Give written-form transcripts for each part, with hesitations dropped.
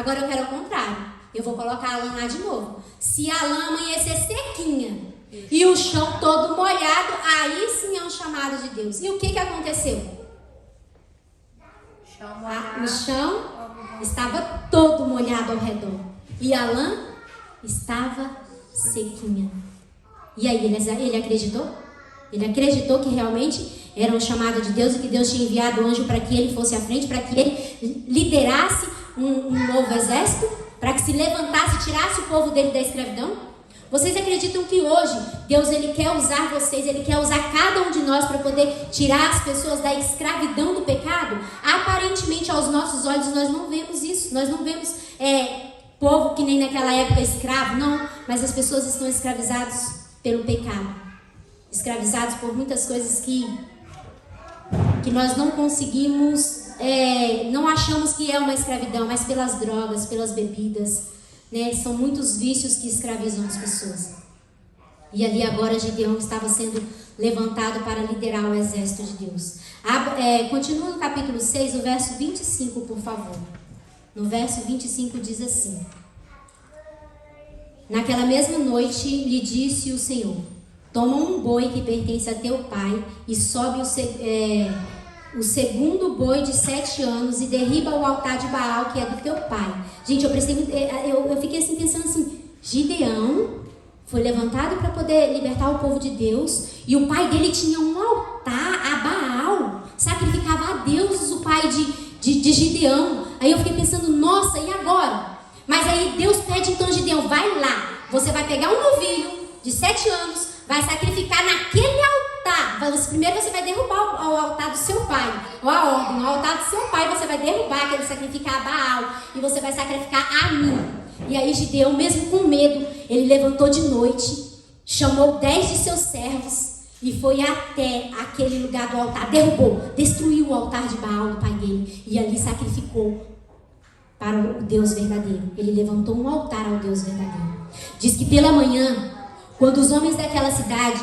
Agora eu quero o contrário. Eu vou colocar a lã lá de novo. Se a lã amanhecer sequinha e o chão todo molhado, aí sim é um chamado de Deus. E o que aconteceu? O chão estava todo molhado ao redor. E a lã estava sequinha. E aí ele acreditou? Ele acreditou que realmente era um chamado de Deus e que Deus tinha enviado o anjo para que ele fosse à frente, para que ele liderasse um novo exército, para que se levantasse e tirasse o povo dele da escravidão? Vocês acreditam que hoje Deus ele quer usar vocês, ele quer usar cada um de nós para poder tirar as pessoas da escravidão do pecado? Aparentemente, aos nossos olhos, nós não vemos isso. Nós não vemos povo que nem naquela época escravo, não. Mas as pessoas estão escravizadas pelo pecado. Escravizados por muitas coisas que nós não conseguimos, não achamos que é uma escravidão, mas pelas drogas, pelas bebidas. Né? São muitos vícios que escravizam as pessoas. E ali agora Gideão estava sendo levantado para liderar o exército de Deus. Continua no capítulo 6, o verso 25, por favor. No verso 25 diz assim: naquela mesma noite lhe disse o Senhor: toma um boi que pertence a teu pai e sobe o segundo boi de 7 anos e derriba o altar de Baal que é do teu pai. Gente, eu fiquei assim pensando assim, Gideão foi levantado para poder libertar o povo de Deus e o pai dele tinha um altar a Baal, sacrificava a deuses o pai de Gideão. Aí eu fiquei pensando, nossa, e agora? Mas aí Deus pede então, Gideão, vai lá, você vai pegar um novilho de 7 anos, vai sacrificar naquele altar. Primeiro você vai derrubar o altar do seu pai, ou a ordem, o altar do seu pai você vai derrubar, que ele sacrificar a Baal, e você vai sacrificar a mim. E aí Gideão, mesmo com medo, ele levantou de noite, chamou 10 de seus servos e foi até aquele lugar do altar, derrubou, destruiu o altar de Baal do pai dele, e ali sacrificou para o Deus verdadeiro. Ele levantou um altar ao Deus verdadeiro. Diz que pela manhã, quando os homens daquela cidade...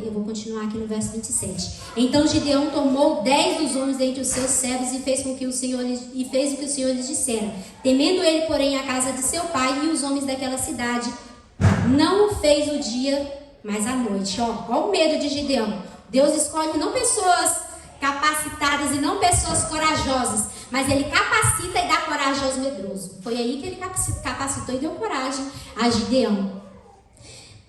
eu vou continuar aqui no verso 27. Então Gideão tomou 10 dos homens dentre os seus servos e fez o que o Senhor lhes dissera. Temendo ele, porém, a casa de seu pai e os homens daquela cidade, não o fez o dia, mas a noite. Ó o medo de Gideão. Deus escolhe não pessoas capacitadas e não pessoas corajosas, mas ele capacita e dá coragem aos medrosos. Foi aí que ele capacitou e deu coragem a Gideão.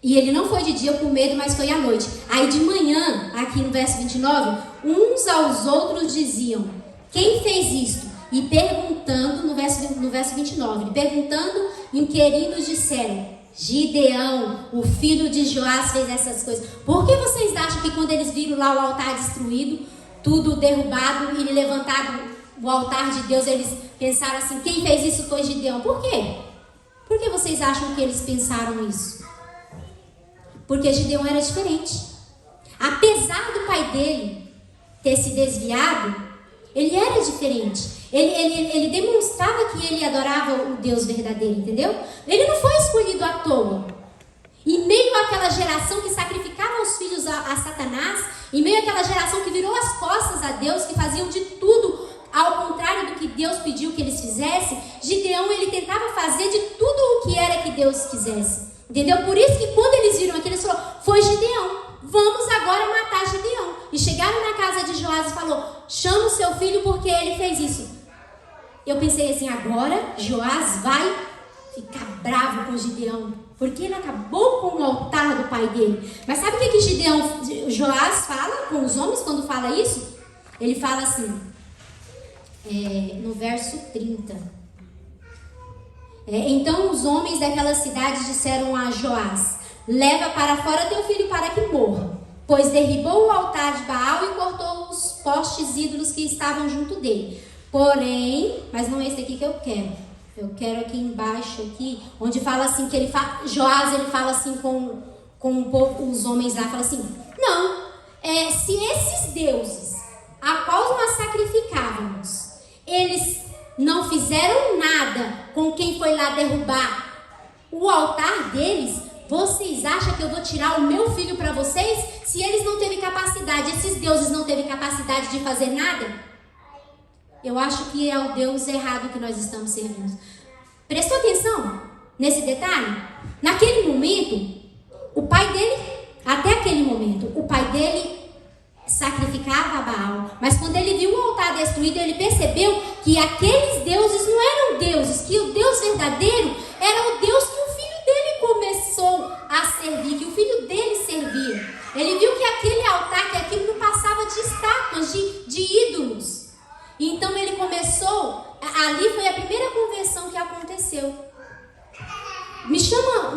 E ele não foi de dia por medo, mas foi à noite. Aí de manhã, aqui no verso 29, uns aos outros diziam: quem fez isto? E perguntando, no verso 29, perguntando, inquirindo, disseram: Gideão, o filho de Joás, fez essas coisas. Por que vocês acham que quando eles viram lá o altar destruído, tudo derrubado e levantado o altar de Deus, eles pensaram assim: quem fez isso foi Gideão? Por quê? Por que vocês acham que eles pensaram isso? Porque Gideão era diferente. Apesar do pai dele ter se desviado, ele era diferente. Ele demonstrava que ele adorava o Deus verdadeiro, entendeu? Ele não foi escolhido à toa. Em meio àquela geração que sacrificava os filhos a Satanás, em meio àquela geração que virou as costas a Deus, que faziam de tudo ao contrário do que Deus pediu que eles fizessem, Gideão, ele tentava fazer de tudo o que era que Deus quisesse. Entendeu? Por isso que quando eles viram aquilo, eles falaram: foi Gideão, vamos agora matar Gideão. E chegaram na casa de Joás e falou: chama o seu filho porque ele fez isso. Eu pensei assim, agora Joás vai ficar bravo com Gideão, porque ele acabou com o altar do pai dele. Mas sabe o que Joás fala com os homens quando fala isso? Ele fala assim, no verso 30. Então os homens daquela cidade disseram a Joás: leva para fora teu filho para que morra, pois derribou o altar de Baal e cortou os postes ídolos que estavam junto dele. Porém, mas não é esse aqui que eu quero. Eu quero aqui embaixo, aqui, onde fala assim, que Joás ele fala assim com o povo, os homens lá, fala assim: não, se esses deuses a qual nós sacrificávamos, eles não fizeram nada com quem foi lá derrubar o altar deles, vocês acham que eu vou tirar o meu filho para vocês? Se eles não teve capacidade, esses deuses não teve capacidade de fazer nada? Eu acho que é o Deus errado que nós estamos servindo. Prestou atenção nesse detalhe? Naquele momento, o pai dele, até aquele momento, o pai dele sacrificava a Baal, mas quando ele viu o altar destruído, ele percebeu que aqueles deuses não eram deuses, que o Deus verdadeiro era o Deus que o filho dele começou a servir, que o filho dele servia. Ele viu que aquele altar, que aquilo não passava de estátuas, de ídolos. Então ele começou, ali foi a primeira conversão que aconteceu. Me chama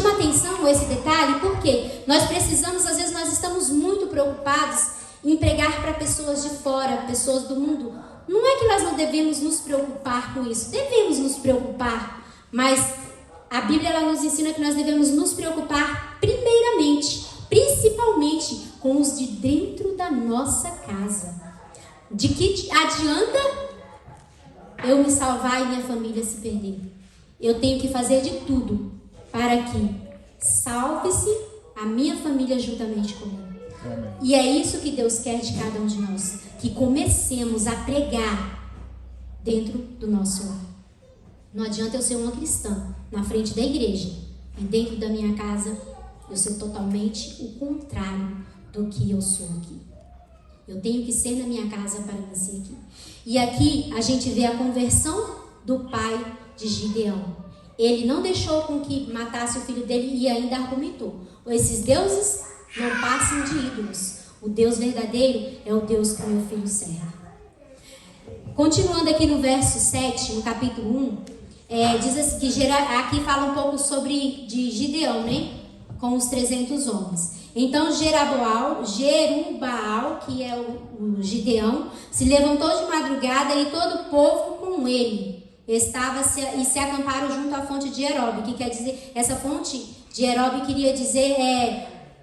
a atenção esse detalhe, porque nós precisamos, às vezes nós estamos muito preocupados em pregar para pessoas de fora, pessoas do mundo. Não é que nós não devemos nos preocupar com isso, devemos nos preocupar, mas a Bíblia ela nos ensina que nós devemos nos preocupar primeiramente, principalmente com os de dentro da nossa casa. De que adianta eu me salvar e minha família se perder? Eu tenho que fazer de tudo para que salve-se a minha família juntamente comigo. Amém. E é isso que Deus quer de cada um de nós, que comecemos a pregar dentro do nosso lar. Não adianta eu ser uma cristã na frente da igreja e dentro da minha casa eu ser totalmente o contrário do que eu sou aqui. Eu tenho que ser na minha casa para vencer aqui. E aqui a gente vê a conversão do pai de Gideão. Ele não deixou com que matasse o filho dele e ainda argumentou: esses deuses não passam de ídolos. O Deus verdadeiro é o Deus que o meu filho serve. Continuando aqui no verso 7, no capítulo 1, diz assim, que aqui fala um pouco de Gideão, né? Com os 300 homens. Então Jerubbaal, que é o Gideão, se levantou de madrugada e todo o povo com ele e se acamparam junto à fonte de Herobe, que quer dizer, essa fonte de Herobe queria dizer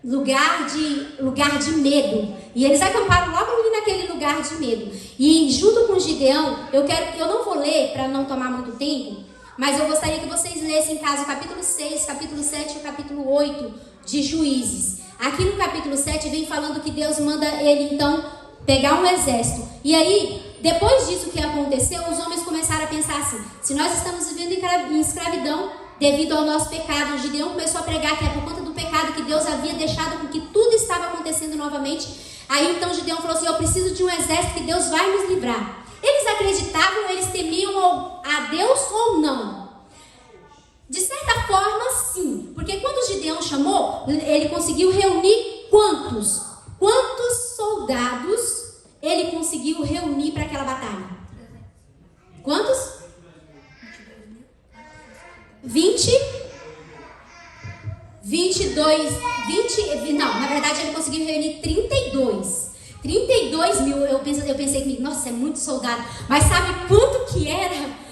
lugar de medo. E eles acamparam logo ali naquele lugar de medo. E junto com Gideão, eu não vou ler para não tomar muito tempo, mas eu gostaria que vocês lessem em casa o capítulo 6, capítulo 7 e o capítulo 8 de Juízes. Aqui no capítulo 7 vem falando que Deus manda ele então pegar um exército. E aí, depois disso que aconteceu, os homens começaram a pensar assim: se nós estamos vivendo em escravidão devido ao nosso pecado, Gideão começou a pregar que é por conta do pecado que Deus havia deixado com que tudo estava acontecendo novamente. Aí então Gideão falou assim: eu preciso de um exército que Deus vai nos livrar. Eles acreditavam, eles temiam a Deus ou não? De certa forma, sim. Porque quando Gideão chamou, ele conseguiu reunir quantos? Quantos soldados ele conseguiu reunir para aquela batalha? Quantos? 22, não, na verdade ele conseguiu reunir 32 mil. Eu pensei comigo, nossa, é muito soldado. Mas sabe quanto que era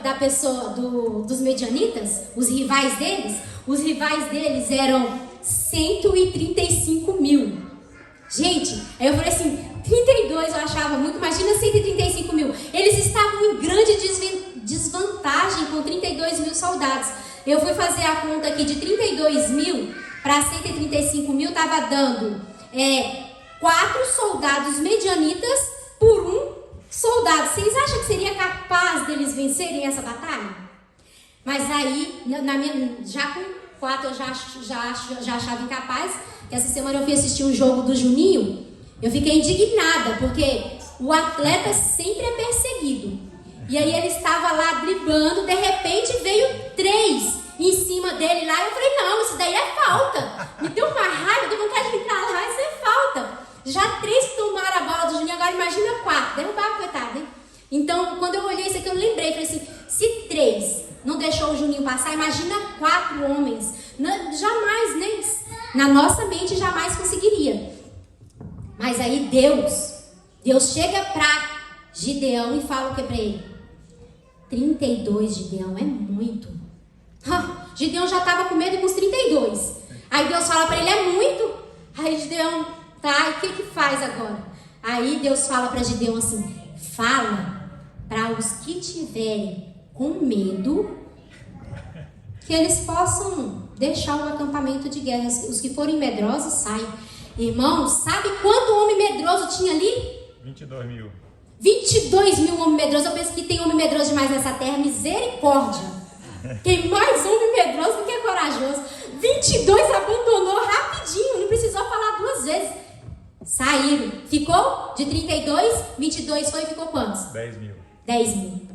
da pessoa, dos medianitas? Os rivais deles? Os rivais deles eram 135 mil. Gente, aí eu falei assim, 32 eu achava muito, imagina 135 mil. Eles estavam em grande desvantagem com 32 mil soldados. Eu fui fazer a conta aqui de 32 mil para 135 mil, estava dando 4 soldados medianitas por um soldado. Vocês acham que seria capaz deles vencerem essa batalha? Mas aí, já com 4 eu já achava incapaz. Que essa semana eu fui assistir um jogo do Juninho. Eu fiquei indignada, porque o atleta sempre é perseguido. E aí ele estava lá driblando, de repente veio 3 em cima dele lá. Eu falei, não, isso daí é falta. Me deu uma raiva, deu vontade de entrar lá, isso é falta. Já 3 tomaram a bola do Juninho, agora imagina 4. Derrubaram, coitado, hein? Então, quando eu olhei isso aqui, eu lembrei, falei assim, se 3 não deixou o Juninho passar, imagina 4 homens. Jamais, nem na nossa mente, jamais conseguiria. Mas aí Deus chega para Gideão e fala o que para ele? 32, Gideão, é muito. Gideão já estava com medo com os 32. Aí Deus fala para ele, é muito. Aí Gideão, tá, e o que faz agora? Aí Deus fala para Gideão assim, fala para os que tiverem com medo, que eles possam deixar o acampamento de guerra. Os que forem medrosos, saem. Irmãos, sabe quanto homem medroso tinha ali? 22 mil. 22 mil homens medrosos. Eu penso que tem homem medroso demais nessa terra. Misericórdia. Tem mais homem medroso do que corajoso. 22 abandonou rapidinho. Não precisou falar 2 vezes. Saíram. Ficou de 32, 22 foi e ficou quantos? 10 mil. 10 mil.